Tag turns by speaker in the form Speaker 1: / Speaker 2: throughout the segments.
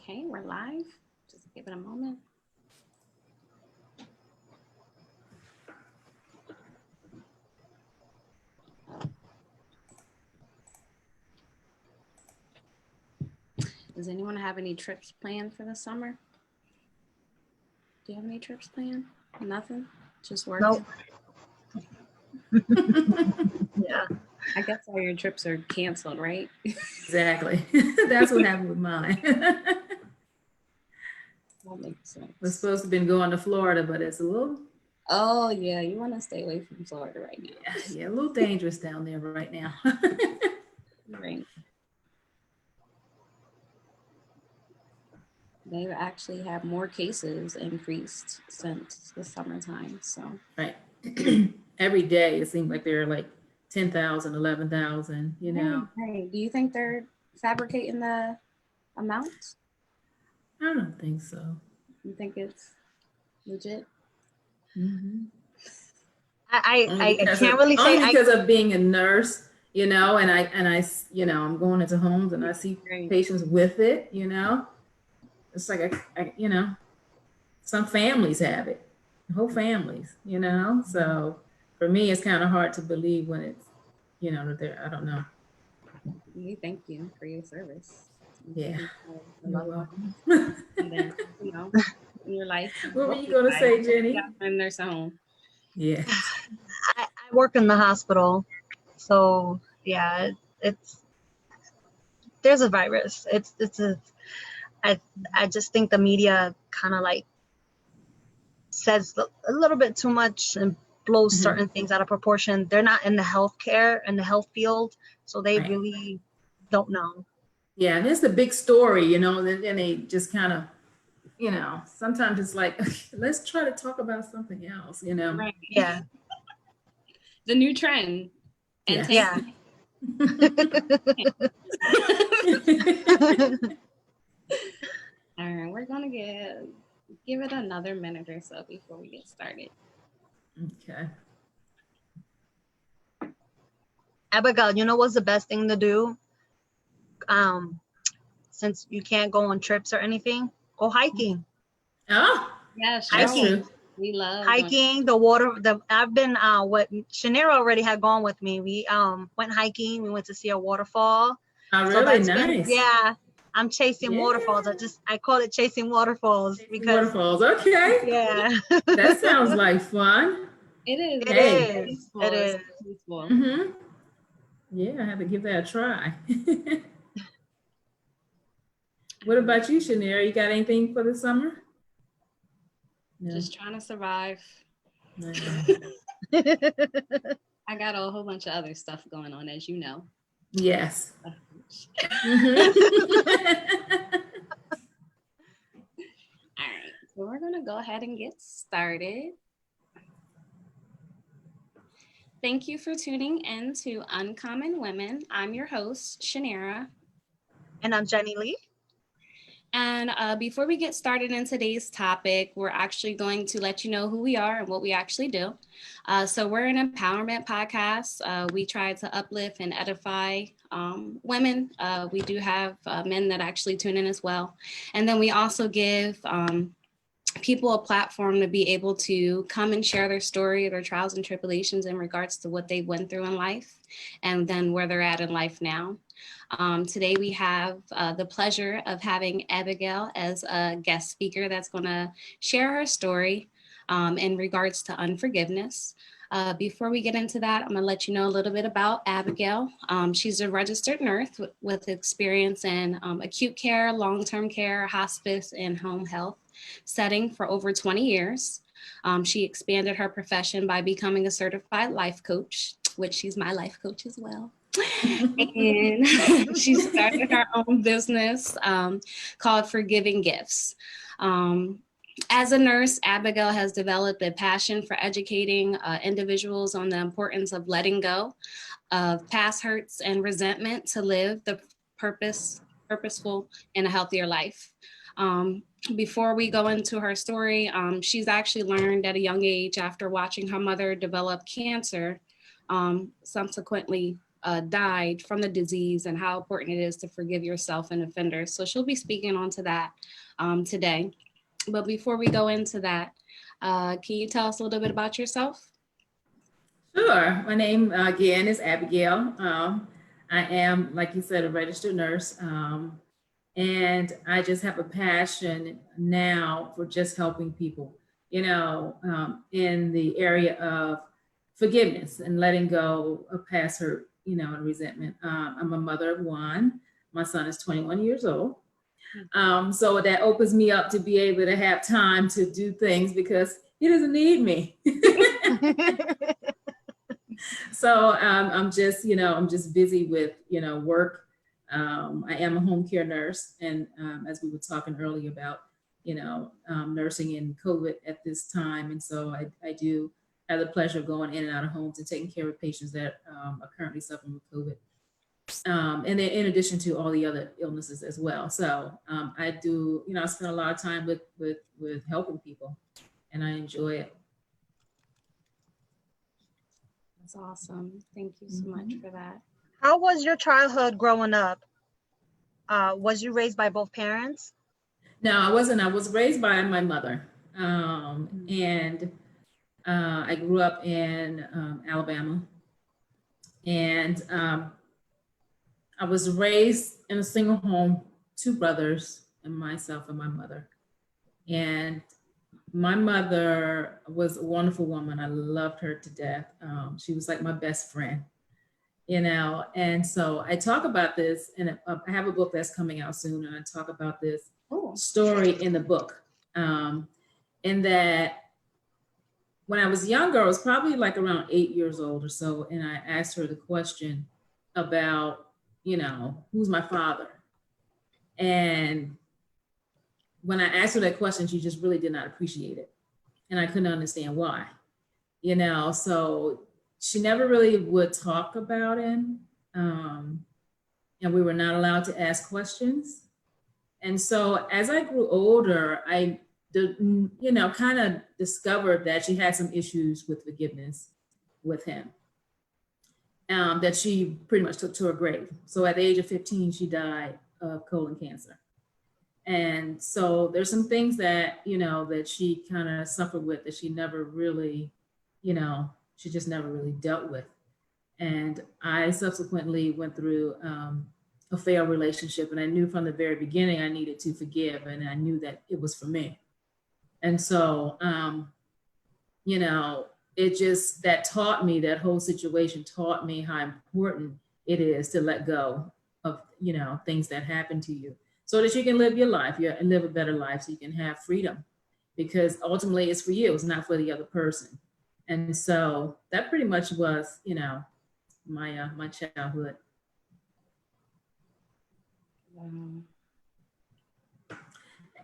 Speaker 1: Okay, we're live. Just give it a moment. Does anyone have any trips planned for the summer? Do you have any trips planned? Nothing? Just working?
Speaker 2: Nope. Yeah.
Speaker 1: I guess all your trips are canceled, right?
Speaker 3: Exactly. That's what happened with mine.
Speaker 1: That makes sense.
Speaker 3: We're supposed to have been going to Florida, but it's a little,
Speaker 1: Oh, yeah, you want to stay away from Florida right now.
Speaker 3: yeah, a little dangerous down there right now.
Speaker 1: Right. They've actually had more cases increased since the summertime. So,
Speaker 3: Right. Every day it seemed like they're like 10,000, 11,000, you know.
Speaker 1: Right. Do you think they're fabricating the amounts?
Speaker 3: I don't think so.
Speaker 1: You think it's legit?
Speaker 3: Mm-hmm.
Speaker 2: I can't really say.
Speaker 3: Only because of being a nurse, you know, and I, you know, I'm going into homes and I see patients with it, you know. It's like you know, some families have it, whole families, you know. So for me, it's kind of hard to believe when it's, you know, that they're. I don't know.
Speaker 1: We thank you for your service.
Speaker 3: Yeah, you're welcome.
Speaker 1: And then, you know, in your life.
Speaker 3: What were you gonna say, Jenny?
Speaker 1: In their home.
Speaker 3: Yeah.
Speaker 2: I work in the hospital, so yeah, there's a virus. I just think the media kind of like says a little bit too much and blows certain things out of proportion. They're not in the healthcare and the health field, so they really don't know.
Speaker 3: Yeah, and it's a big story, you know, and then they just kind of, you know, sometimes it's like, let's try to talk about something else, you know.
Speaker 1: Right.
Speaker 2: Yeah.
Speaker 1: The new trend. And
Speaker 2: yeah.
Speaker 1: All right, we're gonna give it another minute or so before we get started.
Speaker 3: Okay.
Speaker 2: Abigail, you know what's the best thing to do? Since you can't go on trips or anything, go hiking.
Speaker 3: Oh,
Speaker 1: yes,
Speaker 3: that's true.
Speaker 1: We love
Speaker 2: hiking. The water. I've been. What Shanira already had gone with me. We went hiking. We went to see a waterfall.
Speaker 3: Oh, really? Nice.
Speaker 2: Yeah. I'm chasing waterfalls. I call it chasing waterfalls because
Speaker 3: waterfalls. Okay.
Speaker 2: Yeah.
Speaker 3: That sounds like fun.
Speaker 1: It is.
Speaker 2: It is. It is.
Speaker 3: Mm-hmm. Yeah, I have to give that a try. What about you, Shanira? You got anything for the summer?
Speaker 1: No. Just trying to survive. I got a whole bunch of other stuff going on, as you know.
Speaker 3: Yes.
Speaker 1: Mm-hmm. All right, so we're going to go ahead and get started. Thank you for tuning in to Uncommon Women. I'm your host, Shanira.
Speaker 2: And I'm Jenny Lee.
Speaker 1: And before we get started in today's topic, we're actually going to let you know who we are and what we actually do. So we're an empowerment podcast. We try to uplift and edify women. We do have men that actually tune in as well. And then we also give people a platform to be able to come and share their story, their trials and tribulations in regards to what they went through in life and then where they're at in life now. Today we have the pleasure of having Abigail as a guest speaker that's going to share her story in regards to unforgiveness. Before we get into that, I'm going to let you know a little bit about Abigail. She's a registered nurse with experience in acute care, long-term care, hospice, and home health setting for over 20 years. She expanded her profession by becoming a certified life coach, which she's my life coach as well. And she started her own business called Forgiving Gifts. As a nurse, Abigail has developed a passion for educating individuals on the importance of letting go of past hurts and resentment to live the purposeful and a healthier life. Before we go into her story, she's actually learned at a young age after watching her mother develop cancer, subsequently died from the disease and how important it is to forgive yourself and offenders. So she'll be speaking onto that today. But before we go into that, can you tell us a little bit about yourself?
Speaker 3: Sure. My name again is Abigail. I am, like you said, a registered nurse. And I just have a passion now for just helping people, in the area of forgiveness and letting go of past hurt, and resentment. I'm a mother of one. My son is 21 years old. So that opens me up to be able to have time to do things because he doesn't need me. So I'm just busy with, work. I am a home care nurse. And as we were talking earlier about, nursing in COVID at this time. And so I do have the pleasure of going in and out of homes and taking care of patients that are currently suffering with COVID. And then in addition to all the other illnesses as well. So I do, I spend a lot of time with helping people and I enjoy it.
Speaker 1: That's awesome. Thank you so much for that.
Speaker 2: How was your childhood growing up? Was you raised by both parents?
Speaker 3: No, I wasn't. I was raised by my mother. And I grew up in Alabama. And I was raised in a single home, 2 brothers and myself and my mother. And my mother was a wonderful woman. I loved her to death. She was like my best friend, and so I talk about this, and I have a book that's coming out soon, and I talk about this story in the book. In that when I was younger, I was probably like around 8 years old or so, and I asked her the question about, who's my father? And when I asked her that question, she just really did not appreciate it. And I couldn't understand why, so she never really would talk about him. And we were not allowed to ask questions. And so as I grew older, I, kind of discovered that she had some issues with forgiveness with him, that she pretty much took to her grave. So at the age of 15, she died of colon cancer. And so there's some things that, that she kind of suffered with that she never really, she just never really dealt with. And I subsequently went through a failed relationship, and I knew from the very beginning I needed to forgive, and I knew that it was for me. And so, it just, that taught me, that whole situation taught me how important it is to let go of, things that happen to you, so that you can live your life, and live a better life, so you can have freedom, because ultimately it's for you, it's not for the other person. And so that pretty much was, my childhood.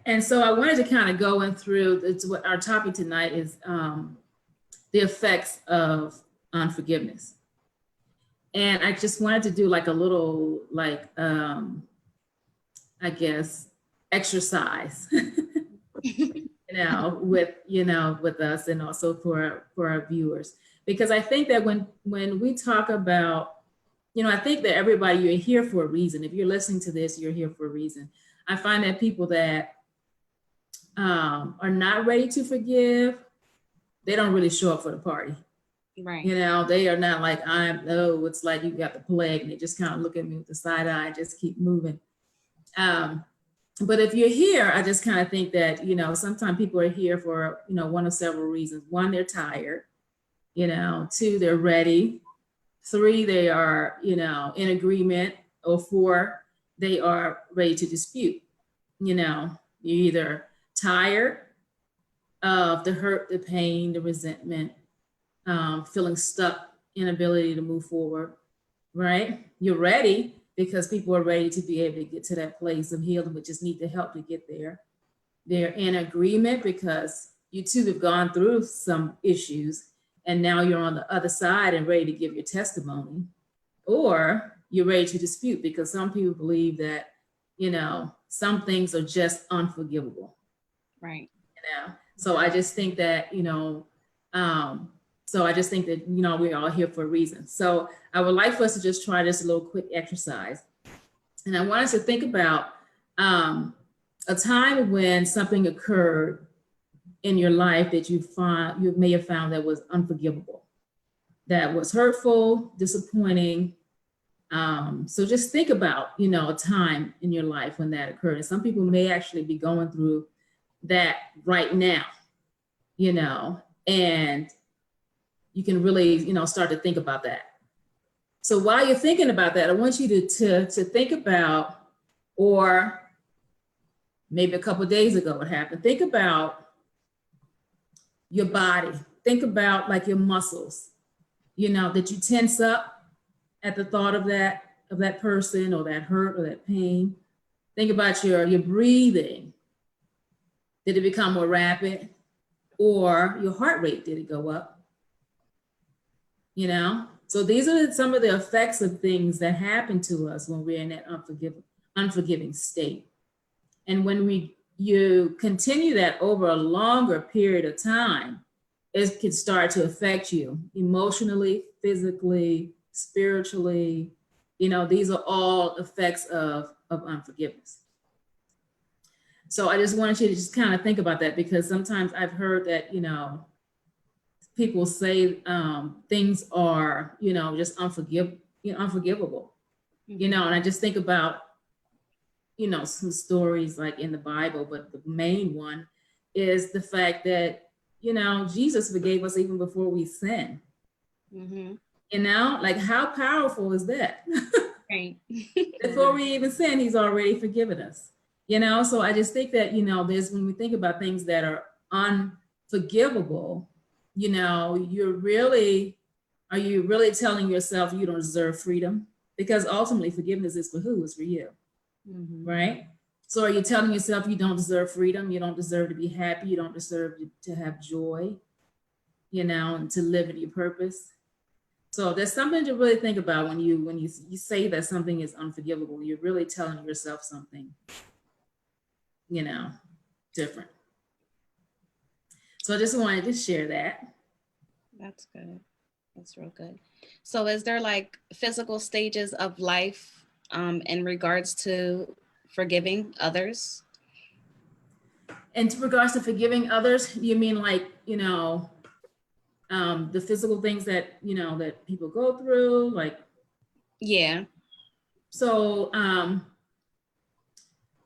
Speaker 3: And so I wanted to kind of go in through, it's what our topic tonight is, the effects of unforgiveness. And I just wanted to do like a little, like, I guess, exercise, with us, and also for our viewers. Because I think that when we talk about, I think that everybody, you're here for a reason. If you're listening to this, you're here for a reason. I find that people that are not ready to forgive, they don't really show up for the party.
Speaker 1: Right.
Speaker 3: They are not like, it's like you got the plague, and they just kind of look at me with the side eye and just keep moving. But if you're here, I just kind of think that, sometimes people are here for, one of several reasons. 1, they're tired. 2, they're ready. 3, they are, in agreement. Or 4, they are ready to dispute. You're either tired of the hurt, the pain, the resentment, feeling stuck, inability to move forward, right? You're ready because people are ready to be able to get to that place of healing, but just need the help to get there. They're in agreement because you too have gone through some issues, and now you're on the other side and ready to give your testimony. Or you're ready to dispute because some people believe that, some things are just unforgivable.
Speaker 1: Right.
Speaker 3: So I just think that, So I just think that, we're all here for a reason. So I would like for us to just try this little quick exercise. And I want us to think about a time when something occurred in your life that you may have found that was unforgivable, that was hurtful, disappointing. So just think about, a time in your life when that occurred. And some people may actually be going through that right now, and you can really, start to think about that. So while you're thinking about that, I want you to think about, or maybe a couple of days ago what happened, think about your body. Think about like your muscles, that you tense up at the thought of that person or that hurt or that pain. Think about your breathing. Did it become more rapid? Or your heart rate, did it go up? So these are some of the effects of things that happen to us when we're in that unforgiving state. And when you continue that over a longer period of time, it can start to affect you emotionally, physically, spiritually. These are all effects of unforgiveness. So I just wanted you to just kind of think about that, because sometimes I've heard that, people say things are, just unforgivable, and I just think about, some stories like in the Bible, but the main one is the fact that, Jesus forgave us even before we sin. Like how powerful is that?
Speaker 1: Right.
Speaker 3: Before we even sin, he's already forgiven us. So I just think that, there's, when we think about things that are unforgivable, are you really telling yourself you don't deserve freedom? Because ultimately forgiveness is for who? It's for you. Right? So are you telling yourself you don't deserve freedom? You don't deserve to be happy. You don't deserve to have joy, and to live in your purpose. So there's something to really think about when you say that something is unforgivable. You're really telling yourself something, different. So I just wanted to share that.
Speaker 1: That's good. That's real good. So is there like physical stages of life in regards to forgiving others?
Speaker 3: And in regards to forgiving others, you mean like, the physical things that, that people go through, like?
Speaker 1: Yeah.
Speaker 3: So,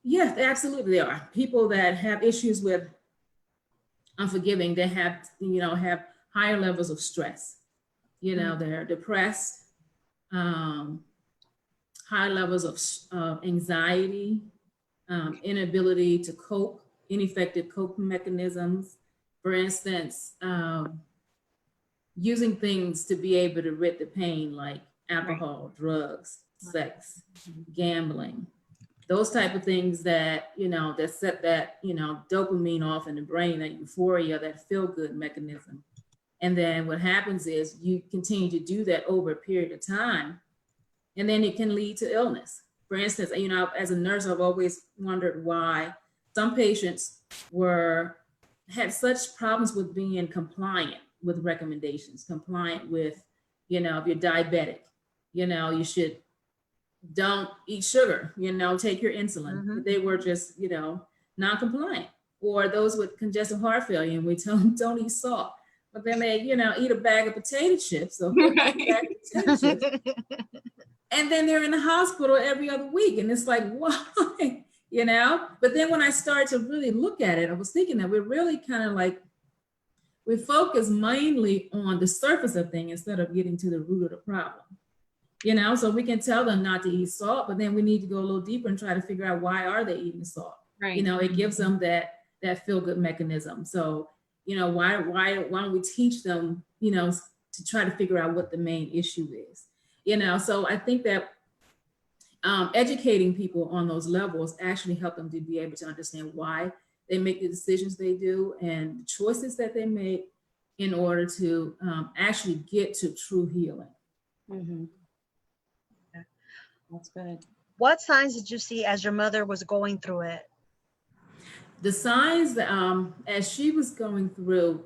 Speaker 3: yeah, absolutely they are. People that have issues with unforgiving, they have higher levels of stress. They're depressed, high levels of anxiety, inability to cope, ineffective coping mechanisms. For instance, using things to be able to rid the pain, like alcohol, drugs, sex, gambling, those type of things that, that set that, dopamine off in the brain, that euphoria, that feel good mechanism. And then what happens is you continue to do that over a period of time, and then it can lead to illness. For instance, as a nurse, I've always wondered why some patients had such problems with being compliant with recommendations, compliant with, if you're diabetic, you should don't eat sugar, take your insulin. They were just, non-compliant. Or those with congestive heart failure, and we tell them don't eat salt. But then they, eat a bag of potato chips, or a bag of potato chips. And then they're in the hospital every other week. And it's like, why? But then when I started to really look at it, I was thinking that we're really kind of like, we focus mainly on the surface of things instead of getting to the root of the problem. So we can tell them not to eat salt, but then we need to go a little deeper and try to figure out why are they eating salt? Right. It gives them that feel good mechanism. So, why don't we teach them, to try to figure out what the main issue is? So I think that educating people on those levels actually help them to be able to understand why they make the decisions they do and the choices that they make in order to actually get to true healing.
Speaker 1: That's good.
Speaker 2: What signs did you see as your mother was going through it?
Speaker 3: The signs that, as she was going through,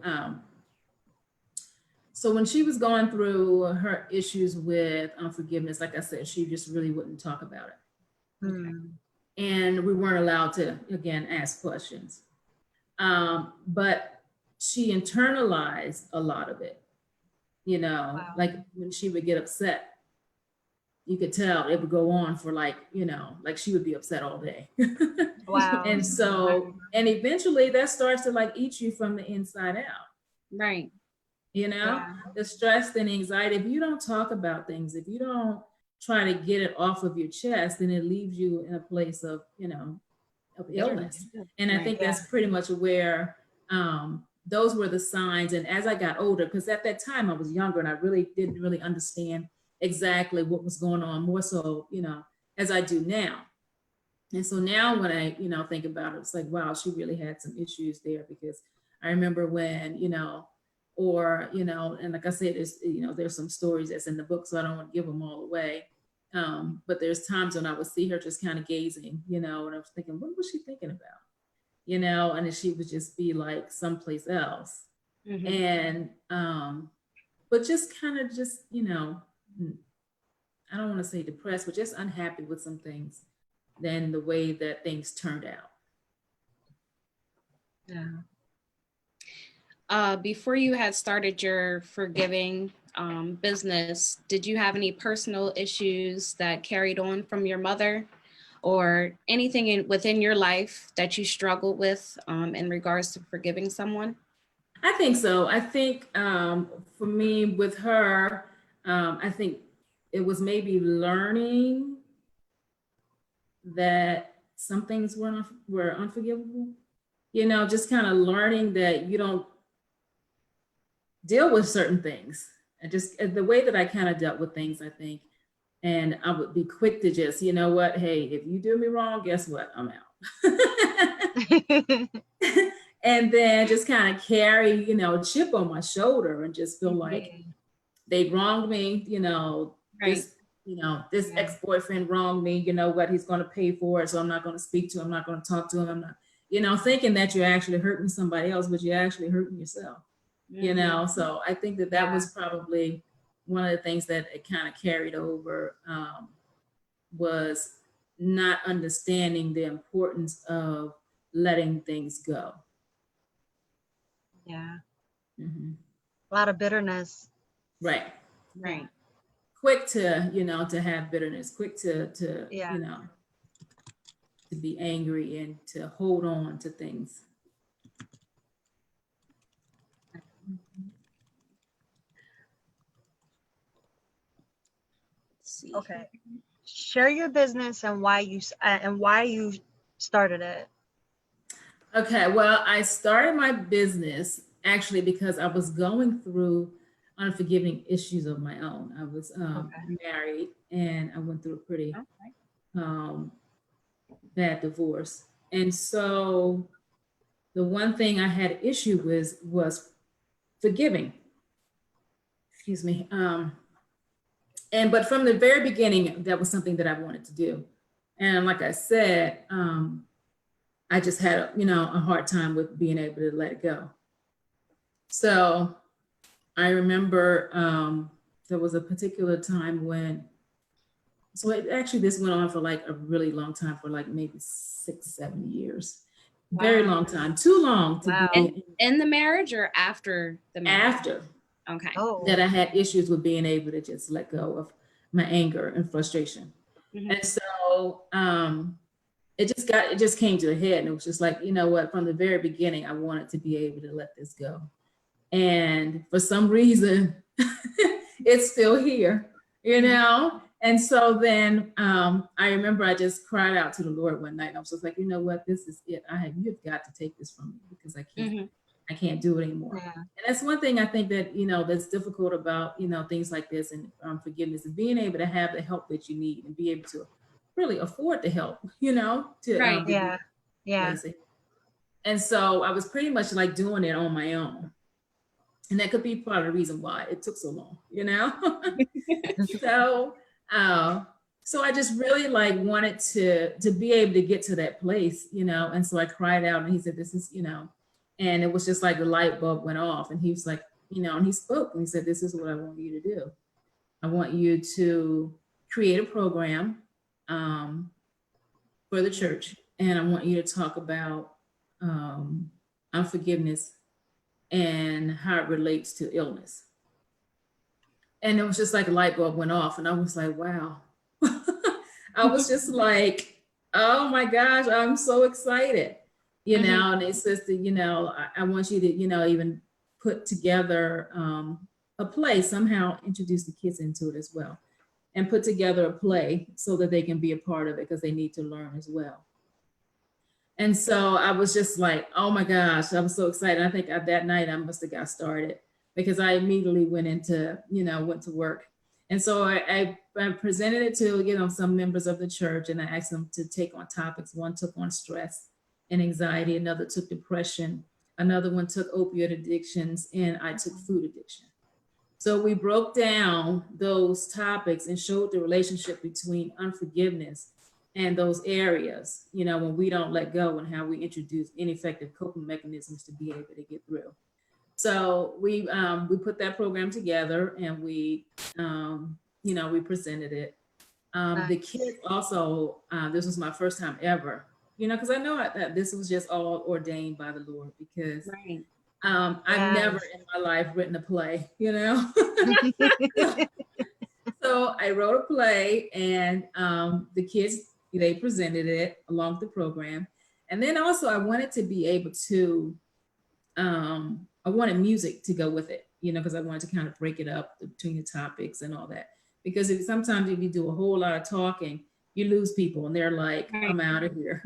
Speaker 3: So when she was going through her issues with unforgiveness, like I said, she just really wouldn't talk about it.
Speaker 2: Mm.
Speaker 3: And we weren't allowed to, again, ask questions. But she internalized a lot of it,
Speaker 2: Wow.
Speaker 3: like when she would get upset, you could tell it would go on for like she would be upset all day.
Speaker 2: Wow.
Speaker 3: And so, and eventually that starts to like eat you from the inside out.
Speaker 1: Right.
Speaker 2: Yeah.
Speaker 3: The stress and anxiety, if you don't talk about things, if you don't try to get it off of your chest, then it leaves you in a place of of illness. And I think that's pretty much where those were the signs. And as I got older, because at that time I was younger and I really didn't really understand exactly what was going on, more so, as I do now. And so now when I, think about it, it's like, wow, she really had some issues there, because I remember when, and like I said, there's some stories that's in the book, so I don't want to give them all away. But there's times when I would see her just kind of gazing, and I was thinking, what was she thinking about? And then she would just be like someplace else. And, but just kind of just, I don't want to say depressed, but just unhappy with some things than the way that things turned out.
Speaker 2: Yeah.
Speaker 1: Before you had started your forgiving business, did you have any personal issues that carried on from your mother, or anything within your life that you struggled with in regards to forgiving someone?
Speaker 3: I think so. I think for me with her, I think it was maybe learning that some things were unforgivable. Just kind of learning that you don't deal with certain things. And just the way that I kind of dealt with things, I think, and I would be quick to just, you know what, hey, if you do me wrong, guess what? I'm out. And then just kind of carry, a chip on my shoulder and just feel like they wronged me, this ex-boyfriend wronged me, what, he's going to pay for it. So I'm not going to speak to him. I'm not going to talk to him. I'm not, thinking that you're actually hurting somebody else, but you're actually hurting yourself, So I think that was probably one of the things that it kind of carried over, was not understanding the importance of letting things go.
Speaker 2: Yeah.
Speaker 3: Mm-hmm.
Speaker 2: A lot of bitterness.
Speaker 3: Right. Quick to, to have bitterness, quick to to be angry and to hold on to things.
Speaker 2: Okay. Share your business and why you started it.
Speaker 3: Okay, well, I started my business actually because I was going through unforgiving issues of my own. I was married and I went through a pretty bad divorce. And so the one thing I had issue with was forgiving. Excuse me. But from the very beginning, that was something that I wanted to do. And like I said, I just had, a hard time with being able to let it go. So I remember there was a particular time when, this went on for like a really long time, for like maybe 6-7 years. Wow. Very long time, too long to be
Speaker 1: in the marriage or after the marriage?
Speaker 3: After.
Speaker 1: Okay.
Speaker 3: That I had issues with being able to just let go of my anger and frustration. And so it just came to a head, and it was just like, you know what, from the very beginning, I wanted to be able to let this go. And for some reason, it's still here, And so then I remember I just cried out to the Lord one night. I was just like, you know what, this is it. You've got to take this from me, because I can't do it anymore. Yeah. And that's one thing I think that, that's difficult about, things like this and forgiveness, is being able to have the help that you need and be able to really afford the help, And so I was pretty much like doing it on my own. And that could be part of the reason why it took so long, So I just really like wanted to be able to get to that place, And so I cried out, and he said, this is, and it was just like the light bulb went off, and he was like, and he spoke and he said, this is what I want you to do. I want you to create a program for the church, and I want you to talk about unforgiveness and how it relates to illness. And it was just like a light bulb went off, and I was like, wow. I was just like, oh my gosh, I'm so excited, and they said, I want you to, even put together a play, somehow introduce the kids into it as well, and put together a play so that they can be a part of it because they need to learn as well. And so I was just like, oh my gosh, I was so excited. I think that night I must have got started because I immediately went to work. And so I presented it to, some members of the church, and I asked them to take on topics. One took on stress and anxiety, another took depression, another one took opioid addictions, and I took food addiction. So we broke down those topics and showed the relationship between unforgiveness and those areas, when we don't let go, and how we introduce ineffective coping mechanisms to be able to get through. So we put that program together, and we presented it. The kids also, this was my first time ever, because I know that this was just all ordained by the Lord, because I've never in my life written a play, So I wrote a play, and the kids, they presented it along with the program. And then also I wanted to be able to, I wanted music to go with it, because I wanted to kind of break it up between the topics and all that. Because sometimes if you do a whole lot of talking, you lose people, and they're like, I'm out of here,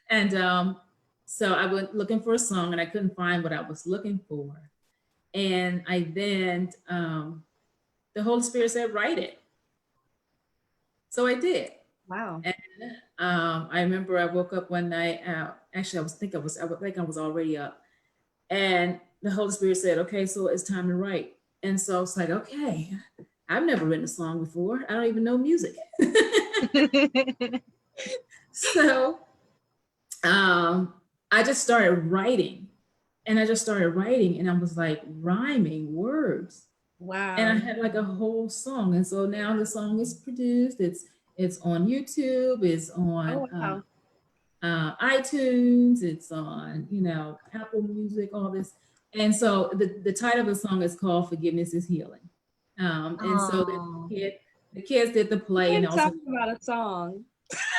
Speaker 3: And so I went looking for a song, and I couldn't find what I was looking for. And I then, the Holy Spirit said, write it. So I did.
Speaker 1: Wow.
Speaker 3: And I remember I woke up one night. Actually, I think I was already up. And the Holy Spirit said, okay, so it's time to write. And so I was like, okay, I've never written a song before. I don't even know music. So I just started writing. And I was like rhyming words.
Speaker 1: Wow.
Speaker 3: And I had like a whole song. And so now the song is produced. It's on YouTube, it's on iTunes, it's on, Apple Music, all this. And so the title of the song is called Forgiveness is Healing. And so the kids did the play.
Speaker 1: And
Speaker 3: also
Speaker 1: talk about a song.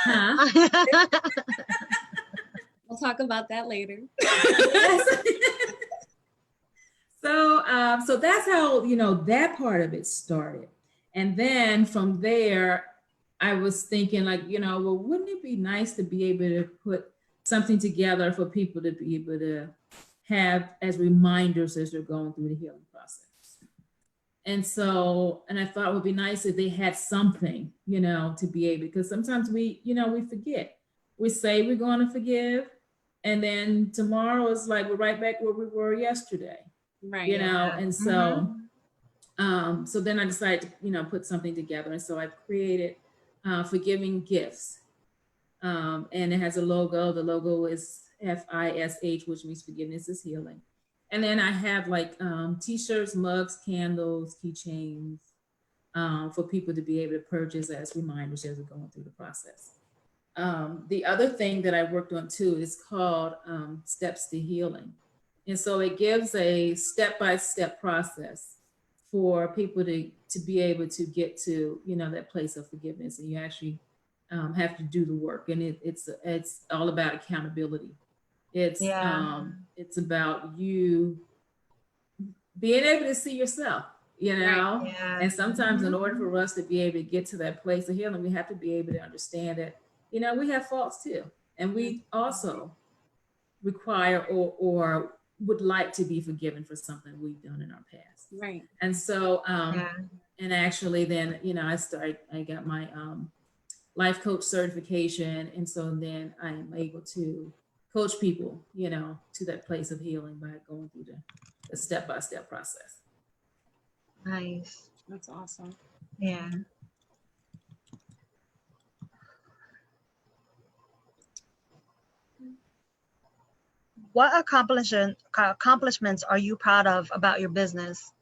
Speaker 3: Huh?
Speaker 1: We'll talk about that later.
Speaker 3: Yes. So that's how, that part of it started. And then from there, I was thinking like, well, wouldn't it be nice to be able to put something together for people to be able to have as reminders as they're going through the healing process. And I thought it would be nice if they had something, to be able, because sometimes we forget. We say we're going to forgive, and then tomorrow is like we're right back where we were yesterday.
Speaker 1: Right.
Speaker 3: And so so then I decided to, put something together. And so I've created Forgiving Gifts. And it has a logo. The logo is FISH, which means forgiveness is healing. And then I have like t-shirts, mugs, candles, keychains for people to be able to purchase as reminders as we're going through the process. The other thing that I worked on too is called Steps to Healing. And so it gives a step-by-step process for people to be able to get to, that place of forgiveness. And you actually have to do the work. And it's all about accountability. It's about you being able to see yourself,
Speaker 2: Right. Yeah.
Speaker 3: And sometimes in order for us to be able to get to that place of healing, we have to be able to understand that, we have faults too. And we also require or would like to be forgiven for something we've done in our past.
Speaker 1: Right.
Speaker 3: And so, and actually then, I got my life coach certification. And so then I am able to coach people, to that place of healing by going through the step-by-step process.
Speaker 2: Nice.
Speaker 1: That's awesome.
Speaker 2: Yeah. What accomplishments are you proud of about your business?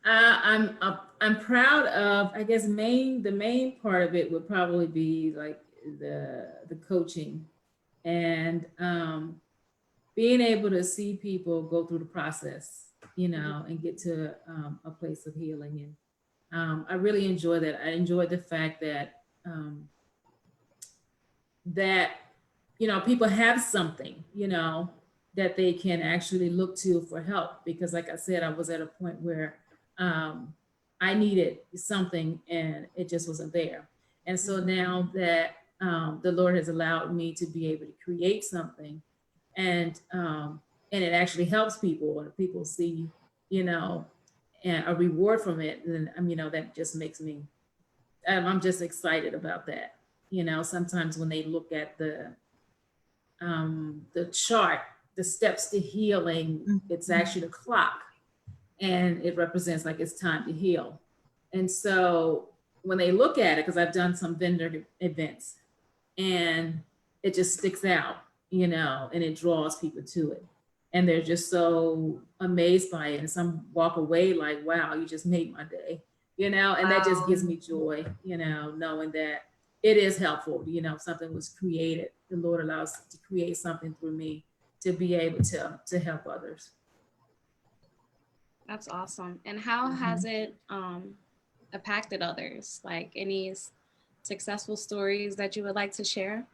Speaker 3: I'm proud of, I guess, the main part of it would probably be like the coaching and being able to see people go through the process, and get to a place of healing. And I really enjoy that. I enjoy the fact that that people have something, that they can actually look to for help. Because, like I said, I was at a point where I needed something and it just wasn't there. And so now that the Lord has allowed me to be able to create something, and it actually helps people, and people see, a reward from it, then that just makes me. I'm just excited about that. Sometimes when they look at the chart, the steps to healing, it's actually the clock, and it represents like it's time to heal. And so when they look at it, because I've done some vendor events, and it just sticks out, and it draws people to it. And they're just so amazed by it. And some walk away like, wow, you just made my day, and that just gives me joy, knowing that it is helpful. Something was created. The Lord allows to create something through me to be able to help others.
Speaker 1: That's awesome. And how has it impacted others? Like any successful stories that you would like to share?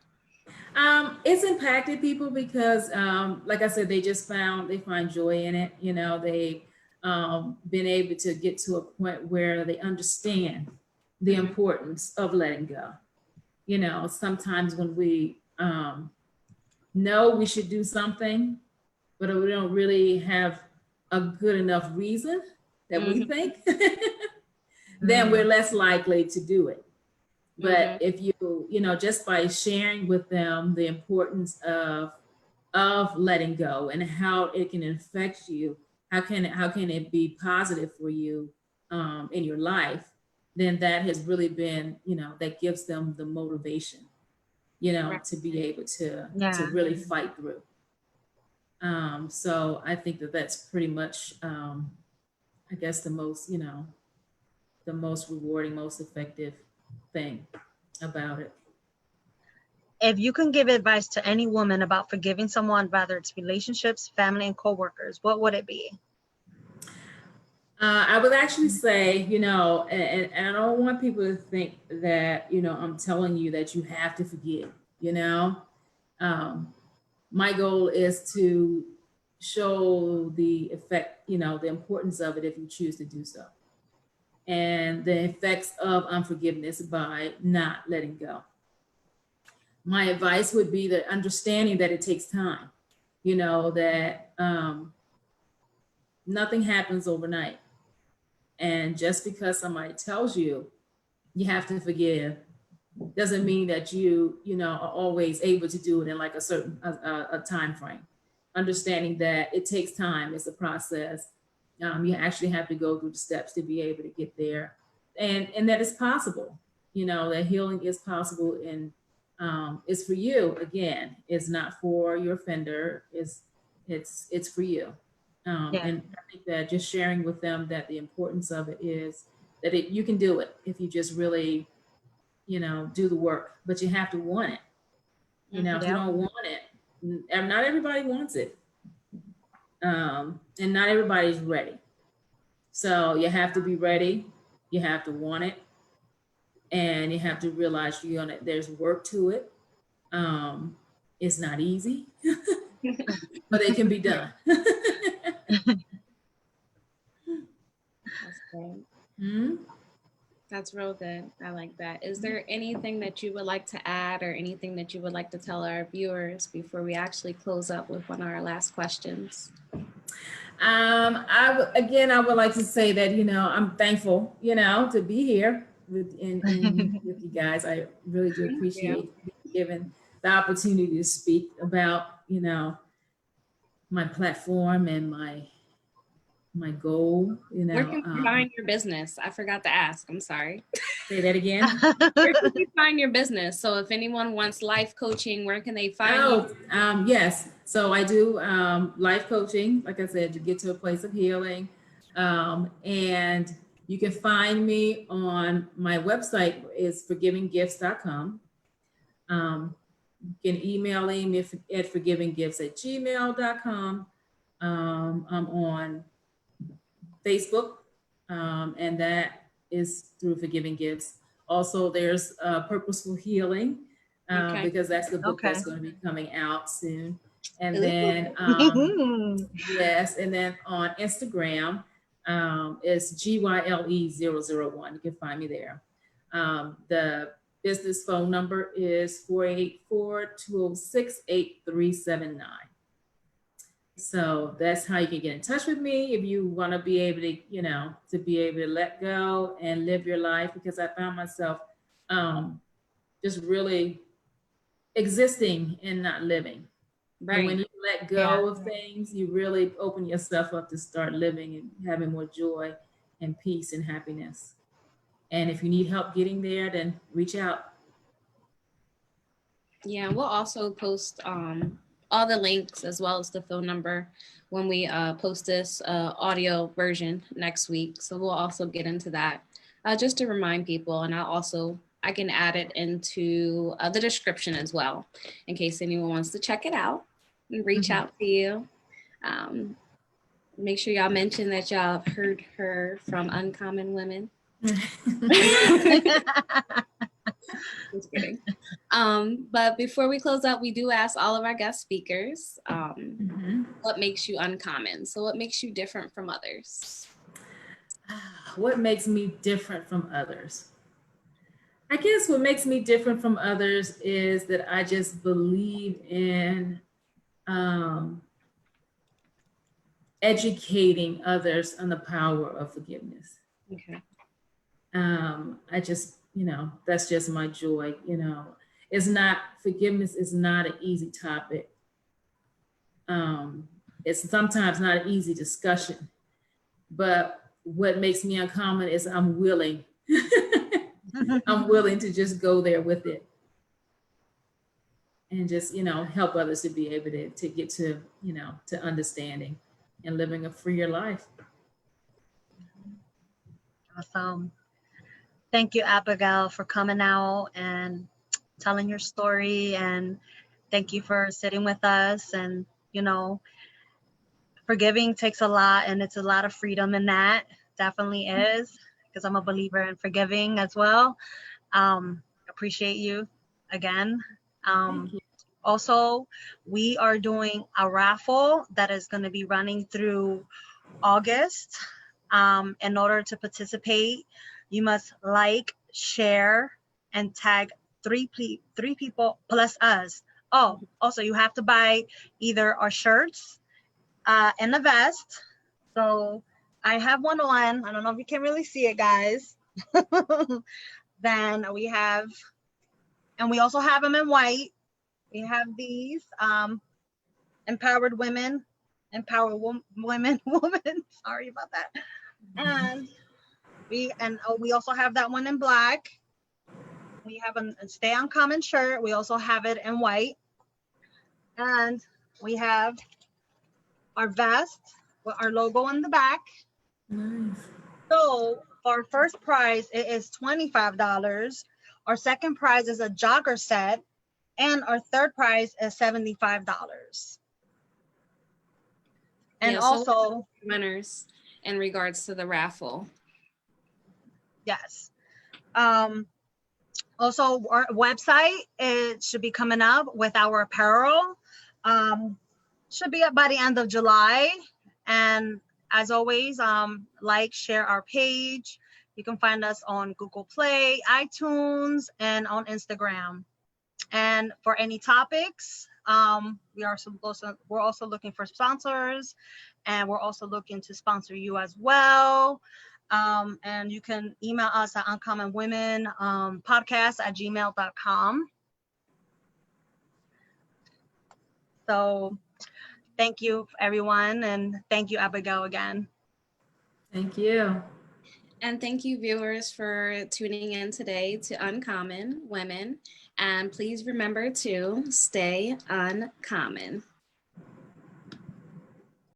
Speaker 3: It's impacted people because, like I said, they find joy in it. They been able to get to a point where they understand the importance of letting go. Sometimes when we know we should do something, but we don't really have a good enough reason that we think, then we're less likely to do it. But if you just by sharing with them the importance of letting go and how it can affect you, how can it be positive for you in your life, then that has really been, that gives them the motivation, to be able to really fight through. So I think that's pretty much, I guess, the most rewarding, most effective thing about it.
Speaker 2: If you can give advice to any woman about forgiving someone, whether it's relationships, family, and coworkers, what would it be?
Speaker 3: I would actually say, and I don't want people to think that, I'm telling you that you have to forgive, my goal is to show the effect, the importance of it if you choose to do so. And the effects of unforgiveness by not letting go. My advice would be the understanding that it takes time, that nothing happens overnight. And just because somebody tells you you have to forgive doesn't mean that you are always able to do it in like a certain a time frame. Understanding that it takes time, it's a process. You actually have to go through the steps to be able to get there, and that it's possible. That healing is possible, and it's for you. Again, it's not for your offender. It's for you. And I think that just sharing with them that the importance of it is that you can do it if you just really, do the work, but you have to want it. If you don't want it, and not everybody wants it. And not everybody's ready. So you have to be ready. You have to want it. And you have to realize there's work to it. It's not easy, but it can be done.
Speaker 1: That's great. That's real good. I like that. Is there anything that you would like to add or anything that you would like to tell our viewers before we actually close up with one of our last questions?
Speaker 3: I would like to say that, I'm thankful, to be here with you guys. I really do appreciate being given the opportunity to speak about, my platform and my goal, you
Speaker 1: Where
Speaker 3: know.
Speaker 1: can we find your business? I forgot to ask. I'm sorry.
Speaker 3: Say that again.
Speaker 1: Where can we find your business? So if anyone wants life coaching, where can they find you?
Speaker 3: Yes. So I do life coaching, like I said, to get to a place of healing. And you can find me on my website is forgivinggifts.com. You can email me at forgivinggifts@gmail.com. I'm on Facebook, and that is through Forgiving Gifts. Also, there's Purposeful Healing,
Speaker 1: Okay.
Speaker 3: because that's the book
Speaker 2: Okay.
Speaker 3: that's going to be coming out soon. And
Speaker 1: Ooh.
Speaker 3: then, yes, and then on Instagram, it's GYLE001. You can find me there. The business phone number is 484-206-8379. So that's how you can get in touch with me if you want to be able to, you know, to be able to let go and live your life, because I found myself just really existing and not living.
Speaker 1: Right.
Speaker 3: And when you let go of things, you really open yourself up to start living and having more joy and peace and happiness. And if you need help getting there, then reach out.
Speaker 1: Yeah, we'll also post all the links as well as the phone number when we post this audio version next week. So we'll also get into that just to remind people. And I can add it into the description as well in case anyone wants to check it out and reach out to you. Make sure y'all mention that y'all heard her from Uncommon Women. Just kidding. But before we close out, we do ask all of our guest speakers, what makes you uncommon? So what makes you different from others?
Speaker 3: What makes me different from others? I guess what makes me different from others is that I just believe in educating others on the power of forgiveness.
Speaker 1: Okay.
Speaker 3: I just, you know, that's just my joy. You know, forgiveness is not an easy topic. It's sometimes not an easy discussion, but what makes me uncommon is I'm willing. I'm willing to just go there with it and just, you know, help others to be able to get to, you know, to understanding and living a freer life.
Speaker 2: Awesome. Thank you, Abigail, for coming out and telling your story. And thank you for sitting with us. And, you know, forgiving takes a lot, and it's a lot of freedom in that. Definitely is, because I'm a believer in forgiving as well. Appreciate you again. Also, we are doing a raffle that is going to be running through August. In order to participate, you must like, share, and tag three people plus us. Oh, also you have to buy either our shirts and a vest. So I have one on. I don't know if you can really see it, guys. Then we have, and we also have them in white. We have these empowered women, women. Sorry about that. And we also have that one in black. We have a Stay Uncommon shirt. We also have it in white. And we have our vest with our logo in the back.
Speaker 3: Nice.
Speaker 2: So for our first prize, it is $25. Our second prize is a jogger set. And our third prize is $75. And also
Speaker 1: winners in regards to the raffle.
Speaker 2: Yes. Also, our website, it should be coming up with our apparel. Should be up by the end of July. And as always, like, share our page. You can find us on Google Play, iTunes, and on Instagram. And for any topics, we're also looking for sponsors, and we're also looking to sponsor you as well. And you can email us at uncommonwomenpodcast@gmail.com. So thank you, everyone. And thank you, Abigail, again.
Speaker 3: Thank you.
Speaker 1: And thank you, viewers, for tuning in today to Uncommon Women. And please remember to stay uncommon.